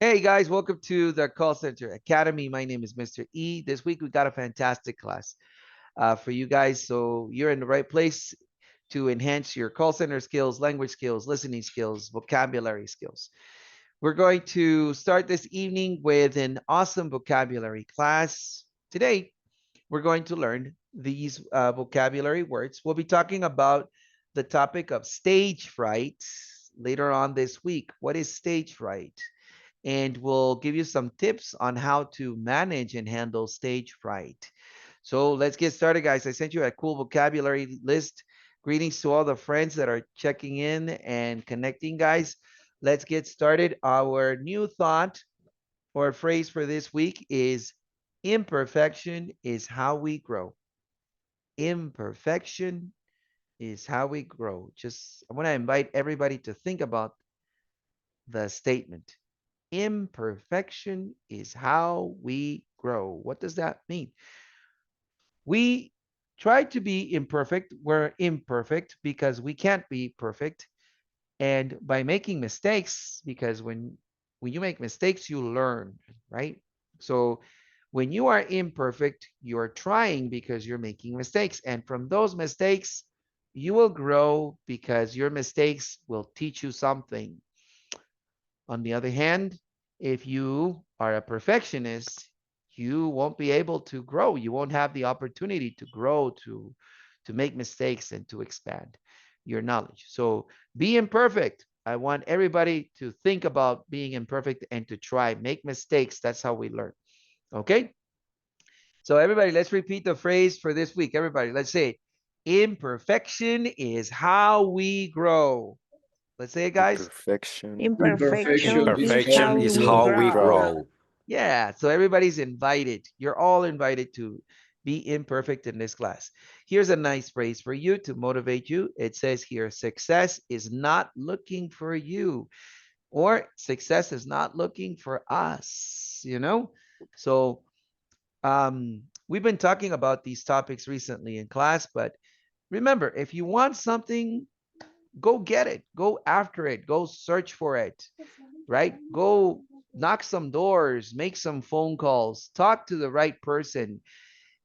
Hey guys, welcome to the Call Center Academy. My name is Mr. E. This week we got a fantastic class for you guys. So you're in the right place to enhance your call center skills, language skills, listening skills, vocabulary skills. We're going to start this evening with an awesome vocabulary class. Today, we're going to learn these vocabulary words. We'll be talking about the topic of stage fright later on this week. What is stage fright? And we'll give you some tips on how to manage and handle stage fright. So let's get started, guys. I sent you a cool vocabulary list. Greetings to all the friends that are checking in and connecting, guys. Let's get started. Our new thought or phrase for this week is imperfection is how we grow. Imperfection is how we grow. I want to invite everybody to think about the statement. Imperfection is how we grow. What does that mean? We try to be imperfect. We're imperfect because we can't be perfect. And by making mistakes, because when you make mistakes, you learn, right? So when you are imperfect, you're trying because you're making mistakes. And from those mistakes, you will grow because your mistakes will teach you something. On the other hand, if you are a perfectionist, you won't be able to grow. You won't have the opportunity to grow, to make mistakes and to expand your knowledge. So be imperfect. I want everybody to think about being imperfect and to try, make mistakes. That's how we learn. Okay? So everybody, let's repeat the phrase for this week. Everybody, let's say it. Imperfection is how we grow. Let's say it, guys. Imperfection is Imperfection how is we how we grow. grow. Yeah, so everybody's invited. You're all invited to be imperfect in this class. Here's a nice phrase for you to motivate you. It says here, success is not looking for you, or success is not looking for us, you know? So we've been talking about these topics recently in class, but remember, if you want something, go get it, go after it, go search for it, right? Go knock some doors, make some phone calls, talk to the right person,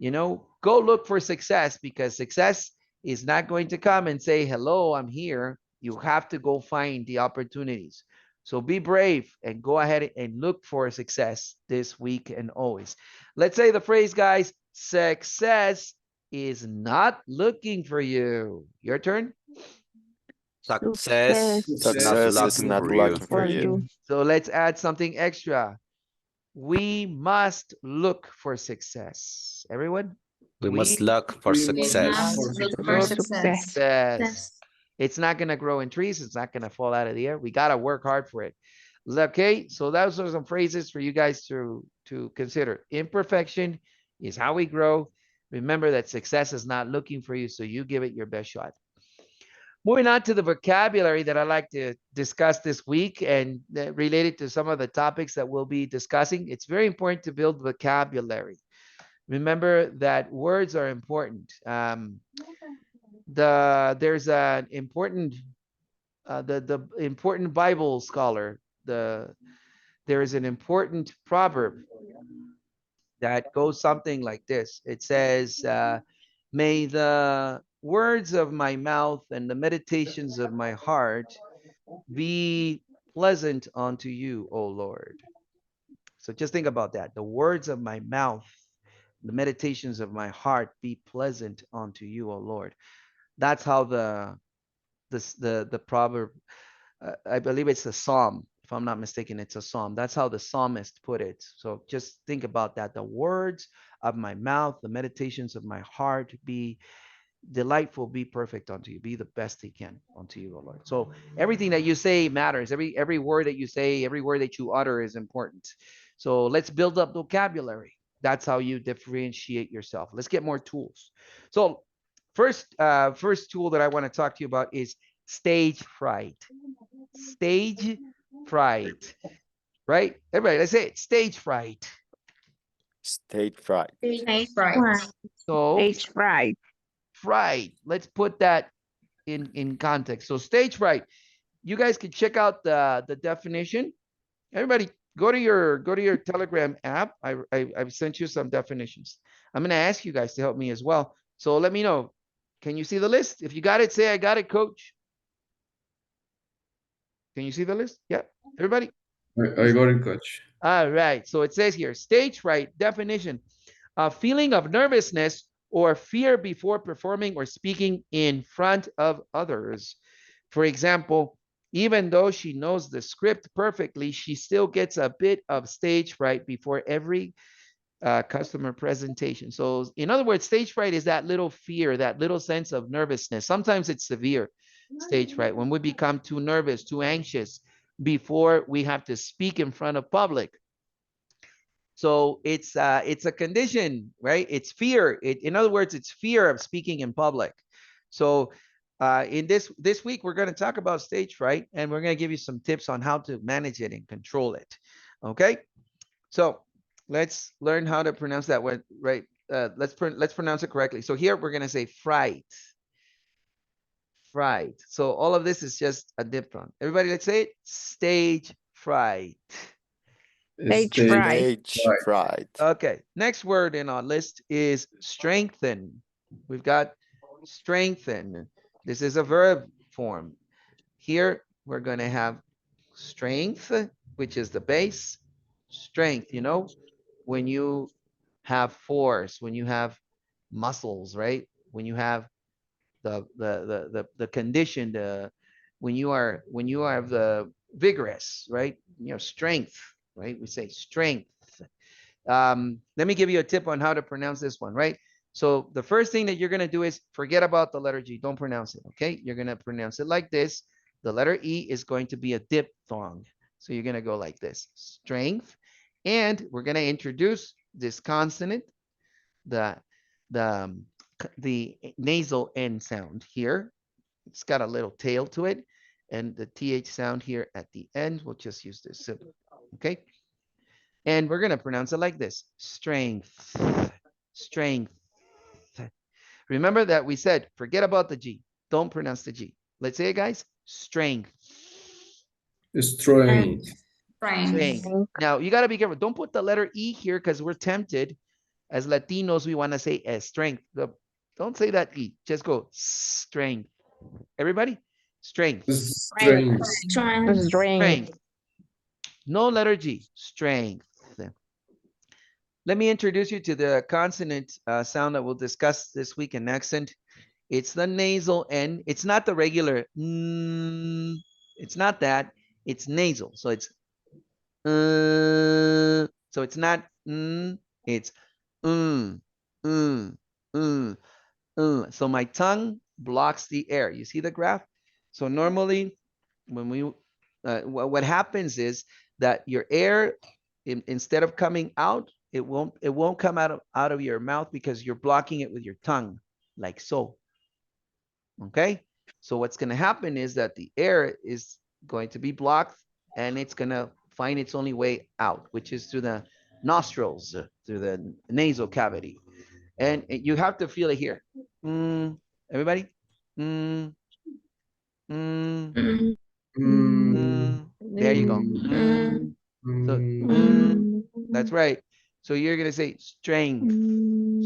go look for success, because success is not going to come and say, hello, I'm here. You have to go find the opportunities. So be brave and go ahead and look for success this week and always. Let's say the phrase, guys, success is not looking for you. Your turn. Success is not Success looking is not for you. looking for you. So let's add something extra. We must look for success. Everyone, We must we look for success. Must look for For success. success. success. It's not going to grow in trees. It's not going to fall out of the air. We got to work hard for it. Okay, so those are some phrases for you guys to consider. Imperfection is how we grow. Remember that success is not looking for you, so you give it your best shot. Moving on to the vocabulary that I like to discuss this week and related to some of the topics that we'll be discussing. It's very important to build vocabulary. Remember that words are important. There's an important the important Bible scholar. There is an important proverb that goes something like this. It says, "May the words of my mouth and the meditations of my heart be pleasant unto you, O Lord." So just think about that. The words of my mouth, the meditations of my heart be pleasant unto you, O Lord. That's how the proverb, I believe it's a psalm. If I'm not mistaken, it's a psalm. That's how the psalmist put it. So just think about that. The words of my mouth, the meditations of my heart be delightful, be perfect unto you, be the best he can unto you, O Lord. So everything that you say matters. Every word that you say, every word that you utter is important. So let's build up vocabulary. That's how you differentiate yourself. Let's get more tools. So first tool that I want to talk to you about is stage fright. Stage fright. Right? Everybody, let's say it. Stage fright. Stage fright. Stage fright. So Stage fright. fright. Let's put that in context. So stage fright. You guys can check out the definition. Everybody Go to your Telegram app. I've sent you some definitions. I'm gonna ask you guys to help me as well. So let me know. Can you see the list? If you got it, say I got it, coach. Can you see the list? Yeah, everybody. I got it, coach. All right. So it says here, stage fright definition: a feeling of nervousness or fear before performing or speaking in front of others. For example, even though she knows the script perfectly, she still gets a bit of stage fright before every customer presentation. So in other words, stage fright is that little fear, that little sense of nervousness. Sometimes it's severe stage fright when we become too nervous, too anxious before we have to speak in front of public. So it's a condition, right? It's fear. In other words, it's fear of speaking in public. So in this week, we're going to talk about stage fright, and we're going to give you some tips on how to manage it and control it. Okay. So let's learn how to pronounce that word, right? Let's pronounce it correctly. So here we're going to say fright. Fright. So all of this is just a diphthong. Everybody, let's say it. Stage fright. Stage fright. Stage fright. Okay, next word in our list is strengthen. We've got strengthen. This is a verb form. Here we're going to have strength, which is the base. Strength, you know, when you have force, when you have muscles, right? When you have the condition, when you are the vigorous, right? You know, strength, right? We say strength. Let me give you a tip on how to pronounce this one, right? So the first thing that you're going to do is forget about the letter G. Don't pronounce it, okay? You're going to pronounce it like this. The letter E is going to be a diphthong. So you're going to go like this, strength. And we're going to introduce this consonant, the nasal N sound here. It's got a little tail to it. And the TH sound here at the end, we'll just use this symbol, okay? And we're going to pronounce it like this, strength, strength. Remember that we said, forget about the G. Don't pronounce the G. Let's say it, guys, strength. Strength. Strength. Now, you got to be careful. Don't put the letter E here because we're tempted. As Latinos, we want to say strength. Don't say that E. Just go strength. Everybody, strength. Strength. Strength. No letter G, strength. Let me introduce you to the consonant sound that we'll discuss this week in accent. It's the nasal N. It's not the regular. It's not that. It's nasal. So it's. So it's not. It's. So my tongue blocks the air. You see the graph? So normally, when we, what happens is that your air, instead of coming out, it won't come out of your mouth because you're blocking it with your tongue, like so. Okay. So what's going to happen is that the air is going to be blocked, and it's going to find its only way out, which is through the nostrils, through the nasal cavity. And you have to feel it here. Everybody? There you go. So, that's right. So you're going to say strength,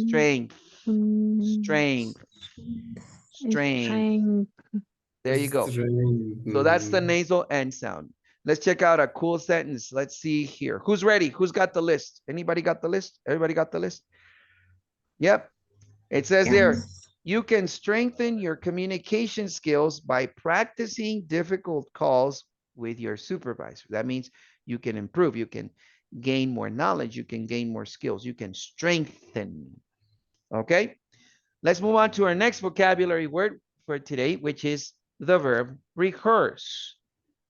strength, strength, strength. There you go. So that's the nasal N sound. Let's check out a cool sentence. Let's see here. Who's ready? Who's got the list? Anybody got the list? Everybody got the list? Yep. It says there, you can strengthen your communication skills by practicing difficult calls with your supervisor. That means you can improve, you can gain more knowledge, you can gain more skills, you can strengthen. Okay, let's move on to our next vocabulary word for today, which is the verb rehearse.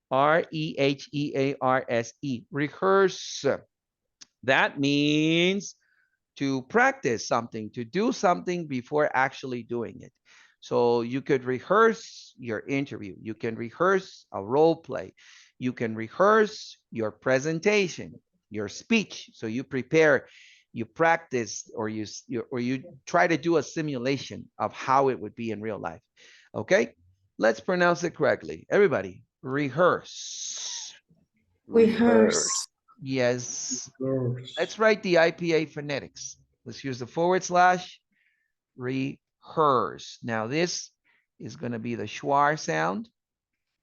R-E-H-E-A-R-S-E, rehearse. That means to practice something, to do something before actually doing it. So you could rehearse your interview. You can rehearse a role play. You can rehearse your presentation, your speech. So you prepare, you practice, or you try to do a simulation of how it would be in real life. Okay, let's pronounce it correctly. Everybody, rehearse. Rehearse. Yes. Rehearse. Let's write the IPA phonetics. Let's use the / rehearse. Now this is going to be the schwa sound.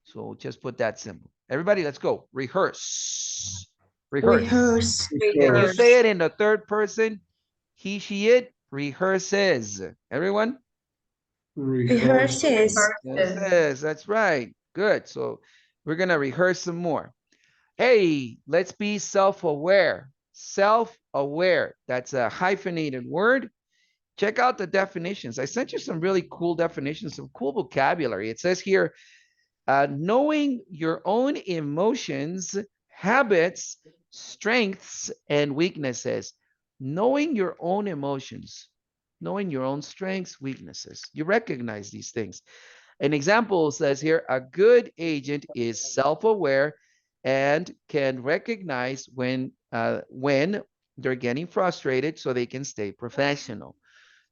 So just put that symbol. Everybody, let's go. Rehearse. Rehearse. Can you say it in the third person? He, she, it. Rehearses. Everyone? Rehearse. Rehearses. That's right. Good. So we're going to rehearse some more. Hey, let's be self-aware. Self-aware. That's a hyphenated word. Check out the definitions. I sent you some really cool definitions, some cool vocabulary. It says here, knowing your own emotions, habits, strengths, and weaknesses. Knowing your own emotions, knowing your own strengths, weaknesses. You recognize these things. An example says here, a good agent is self-aware and can recognize when they're getting frustrated so they can stay professional.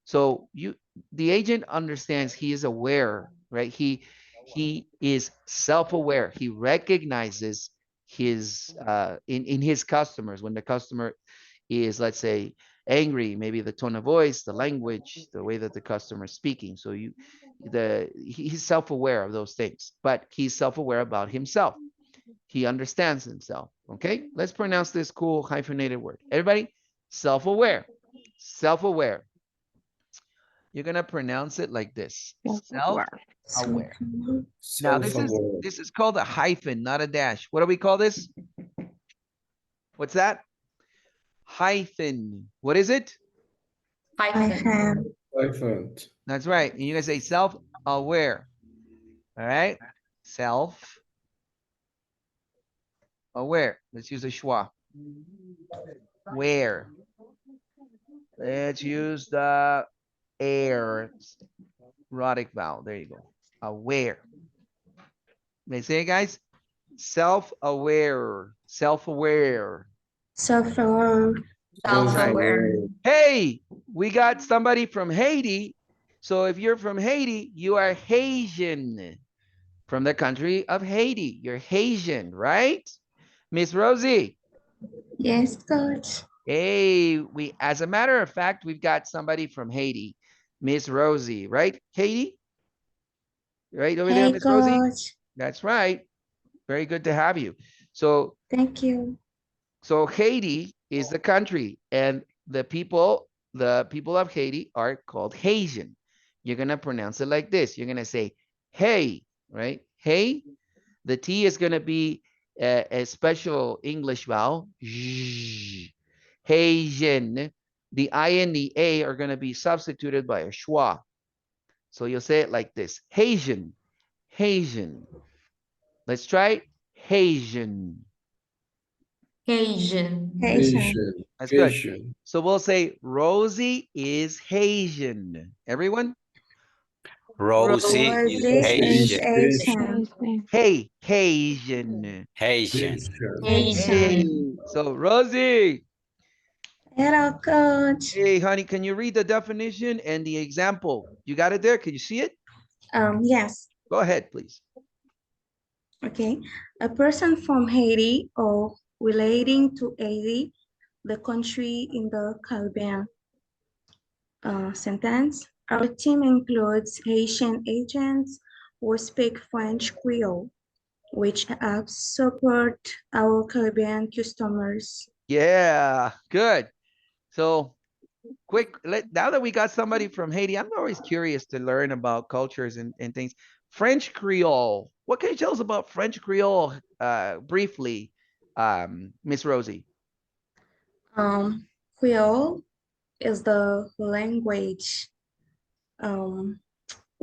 So the agent understands, he is aware, right? He is self-aware. He recognizes his in his customers. When the customer is, let's say, angry, maybe the tone of voice, the language, the way that the customer is speaking. So he's self-aware of those things, but he's self-aware about himself. He understands himself. Okay, let's pronounce this cool hyphenated word. Everybody, self-aware. Self-aware. You're gonna pronounce it like this. Self-aware. Now this is called a hyphen, not a dash. What do we call this? What's that? Hyphen. What is it? Hyphen. Hyphen. That's right. And you're gonna say self-aware. All right. Self-aware. Let's use a schwa. Where. Let's use the air. Rhotic vowel. There you go. Aware. May I say it, guys? Self-aware. Self-aware. Self-aware. Self-aware. Hey, we got somebody from Haiti. So if you're from Haiti, you are Haitian. From the country of Haiti. You're Haitian, right? Miss Rosie. Yes, coach. Hey, as a matter of fact, we've got somebody from Haiti. Miss Rosie, right? Haiti? Right over there, Hey, Miss Rosie? coach. That's right. Very good to have you. So, Thank you. so Haiti is the country, and the people of Haiti are called Haitian. You're gonna pronounce it like this. You're gonna say, hey, right? Hey. The T is gonna be a special English vowel. Haitian. The I and the A are gonna be substituted by a schwa. So you'll say it like this. Haitian. Haitian. Let's try it. Haitian. Haitian. That's good. So we'll say Rosie is Haitian. Everyone? Rosie is Haitian. Hey, Haitian. Haitian. Hey. So Rosie. Hello, coach. Hey, honey, can you read the definition and the example? You got it there? Can you see it? Yes. Go ahead, please. Okay. A person from Haiti or relating to Haiti, the country in the Caribbean. Sentence. Our team includes Haitian agents who speak French Creole, which helps support our Caribbean customers. Yeah, good. So now that we got somebody from Haiti, I'm always curious to learn about cultures and things. French Creole. What can you tell us about French Creole briefly, Miss Rosie? Creole is the language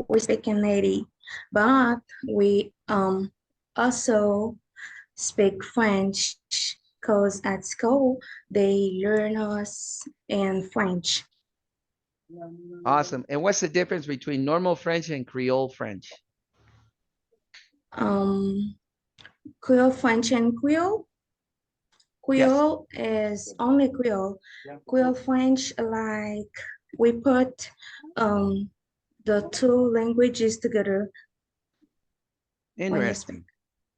we speak in Haiti, but we also speak French because at school they learn us in French. Awesome. And what's the difference between normal French and Creole French? Creole French and Creole. Creole is only Creole. Creole French, like we put the two languages together. Interesting.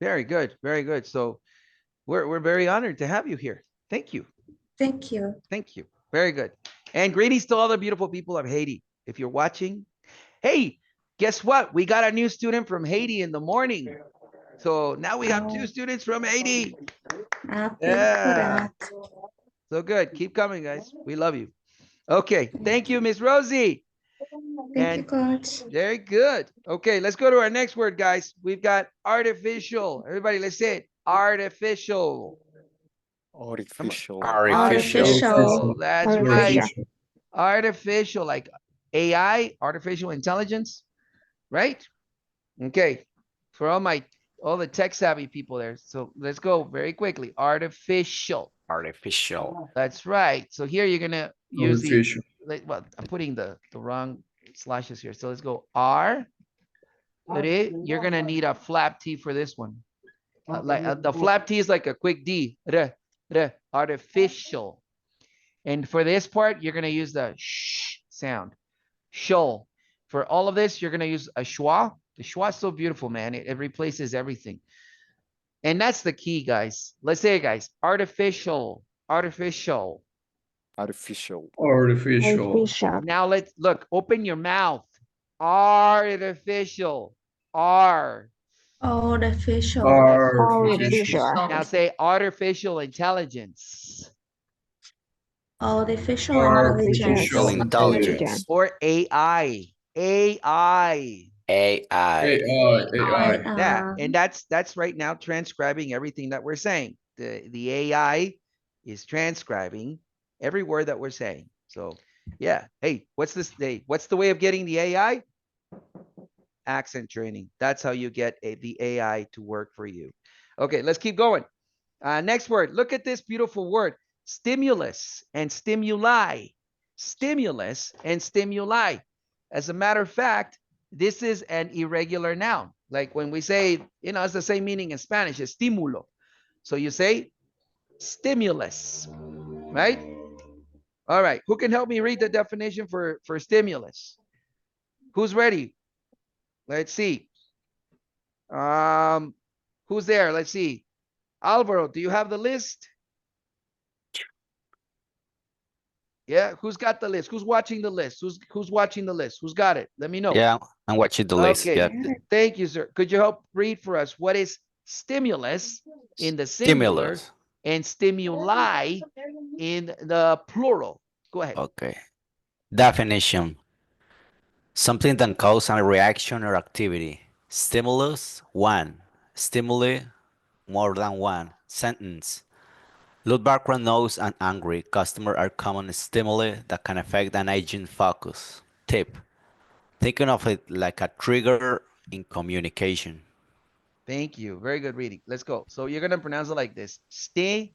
Very good. Very good. So We're very honored to have you here. Thank you. Thank you. Thank you. Very good. And greetings to all the beautiful people of Haiti. If you're watching, hey, guess what? We got a new student from Haiti in the morning. So now we have 2 students from Haiti. Happy for Yeah. that. So good. Keep coming, guys. We love you. Okay. Thank you, Miss Rosie. Thank you, And Coach. very good. Okay, let's go to our next word, guys. We've got artificial. Everybody, let's say it. Artificial. Artificial. Artificial. That's right. Artificial. Artificial, like AI, artificial intelligence, right? Okay. For all the tech savvy people there. So let's go very quickly. Artificial. Artificial. That's right. So here you're gonna use the Artificial. well, I'm putting the wrong slashes here. So let's go R. You're gonna need a flap T for this one. The flap T is like a quick D. Artificial. And for this part, you're gonna use the sh sound. Shoal. For all of this, you're gonna use a schwa. The schwa is so beautiful, man. It replaces everything. And that's the key, guys. Let's say it, guys. Artificial. Artificial. Artificial. Artificial. Now let's look. Open your mouth. Artificial. R. Artificial. Artificial. Now say artificial intelligence. Artificial Artificial intelligence. Intelligence. Or AI. AI. AI. AI. Yeah, and that's right now transcribing everything that we're saying. The AI is transcribing every word that we're saying. So yeah, hey, what's this? Hey, what's the way of getting the AI? Accent training. That's how you get the AI to work for you. Okay, let's keep going. Next word. Look at this beautiful word. Stimulus and stimuli. Stimulus and stimuli. As a matter of fact, this is an irregular noun. Like when we say, it's the same meaning in Spanish, estimulo. So you say stimulus, right? All right. Who can help me read the definition for stimulus? Who's ready? Let's see. Who's there? Let's see. Alvaro, do you have the list? Yeah, who's got the list? Who's watching the list? Who's watching the list? Who's got it? Let me know. Yeah, I'm watching the list. Okay, Yeah. Thank you, sir. Could you help read for us what is stimulus in the singular Stimulus. and stimuli in the plural? Go ahead. Okay. Definition. Something that causes a reaction or activity. Stimulus, one. Stimuli, more than one. Sentence. Loud background noise and angry customer are common stimuli that can affect an agent's focus. Tip. Thinking of it like a trigger in communication. Thank you. Very good reading. Let's go. So you're going to pronounce it like this. Stimulus.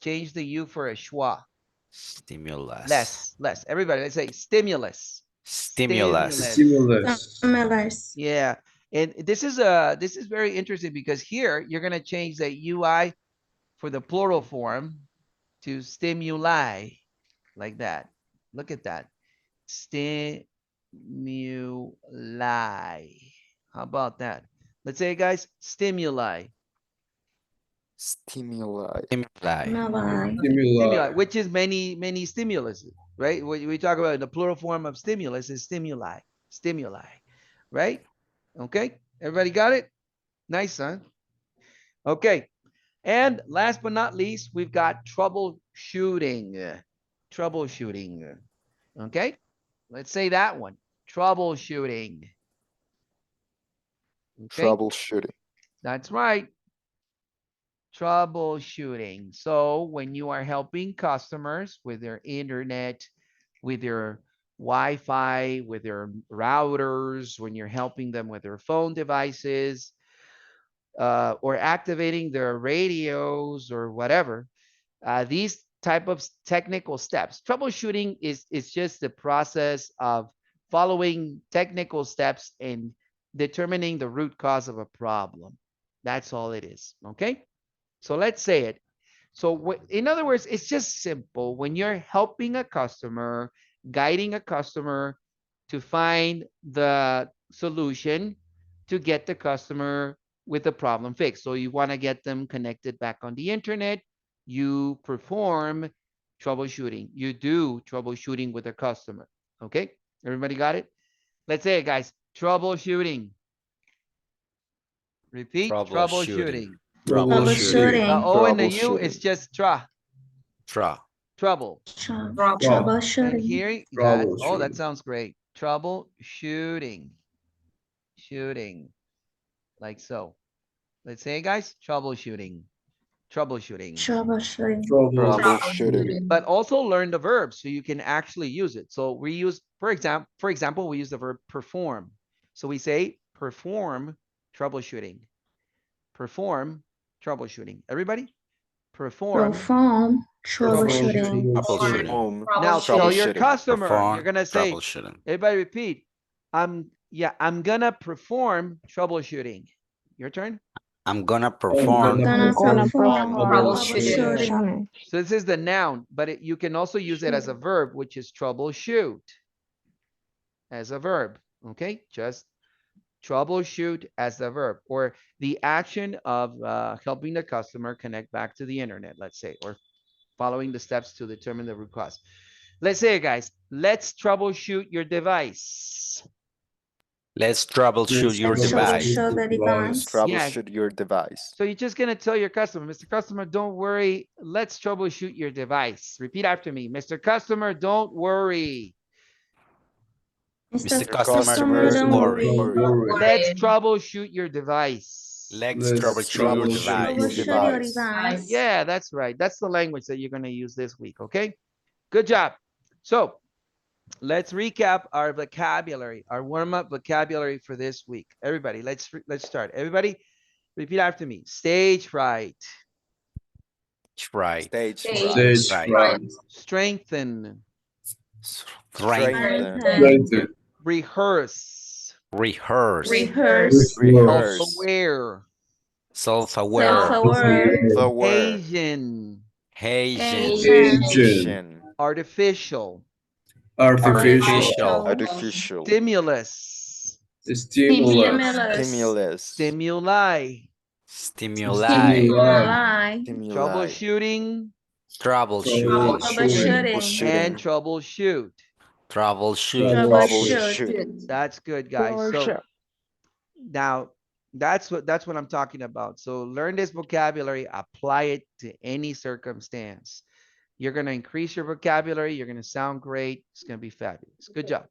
Change the U for a schwa. Stimulus. Less. Everybody, let's say stimulus. Stimulus. Stimulus. Yeah. And this is very interesting because here you're going to change the UI for the plural form to stimuli, like that. Look at that. Stimuli. How about that? Let's say, guys, stimuli. Stimuli. Stimuli. Stimuli, which is many stimulus, right? We talk about the plural form of stimulus is stimuli, right? Okay, everybody got it? Nice, huh? Okay, and last but not least, we've got troubleshooting. Troubleshooting. Okay, let's say that one. Troubleshooting. Okay, Troubleshooting. that's right. Troubleshooting. So when you are helping customers with their internet, with their Wi-Fi, with their routers, when you're helping them with their phone devices, or activating their radios or whatever, these type of technical steps. Troubleshooting is just the process of following technical steps and determining the root cause of a problem. That's all it is, okay? So let's say it. So in other words, it's just simple. When you're helping a customer, guiding a customer to find the solution to get the customer with the problem fixed. So you want to get them connected back on the internet. You perform troubleshooting. You do troubleshooting with a customer. Okay, everybody got it? Let's say it, guys. Troubleshooting. Repeat, troubleshooting. Troubleshooting. The O and the U Troubleshooting. is just Tra. trouble. And Troubleshooting. here, that sounds great. Troubleshooting. Shooting. Like so. Let's say, guys, troubleshooting. Troubleshooting. Troubleshooting. Troubleshooting. But also learn the verb so you can actually use it. So we use, for example, we use the verb perform. So we say perform troubleshooting. Perform troubleshooting. Everybody? Perform. Perform troubleshooting. Troubleshooting. Home. Now tell your Troubleshooting. customer, Perform you're gonna say, troubleshooting. everybody repeat. I'm gonna perform troubleshooting. Your turn. I'm gonna I'm perform. gonna perform Troubleshooting. So this is the noun, but you can also use it as a verb, which is troubleshoot. As a verb, okay? Just troubleshoot as a verb, or the action of helping the customer connect back to the internet, let's say, or following the steps to determine the root cause. Let's say it, guys. Let's troubleshoot your device. Let's troubleshoot your device. Troubleshoot the device. Troubleshoot your device. So you're just gonna tell your customer, Mr. Customer, don't worry. Let's troubleshoot your device. Repeat after me. Mr. Customer, don't worry. Mr. Customer, Customer, don't don't worry. worry. Let's troubleshoot your device. Let's Let's troubleshoot your troubleshoot device. Troubleshoot your device. Yeah, that's right. That's the language that you're gonna use this week, okay? Good job. So let's recap our vocabulary, our warm-up vocabulary for this week. Everybody, let's start. Everybody, repeat after me. Stage fright. Right. Stage Stage Right. fright. Strengthen. Strengthen. Strengthen. Rehearse. Rehearse. Rehearse. Rehearse. Self-aware. Self-aware. Self-aware. The word. Asian. Haitian. Asian. Asian. Artificial. Artificial. Artificial. Stimulus. Stimulus. Stimulus. Stimuli. Stimuli. Stimuli. Stimuli. Troubleshooting Troubleshooting. Troubleshooting. and troubleshoot. Troubleshoot. Troubleshoot. That's good, guys. So now that's what I'm talking about. So learn this vocabulary, apply it to any circumstance. You're going to increase your vocabulary. You're going to sound great. It's going to be fabulous. Good job.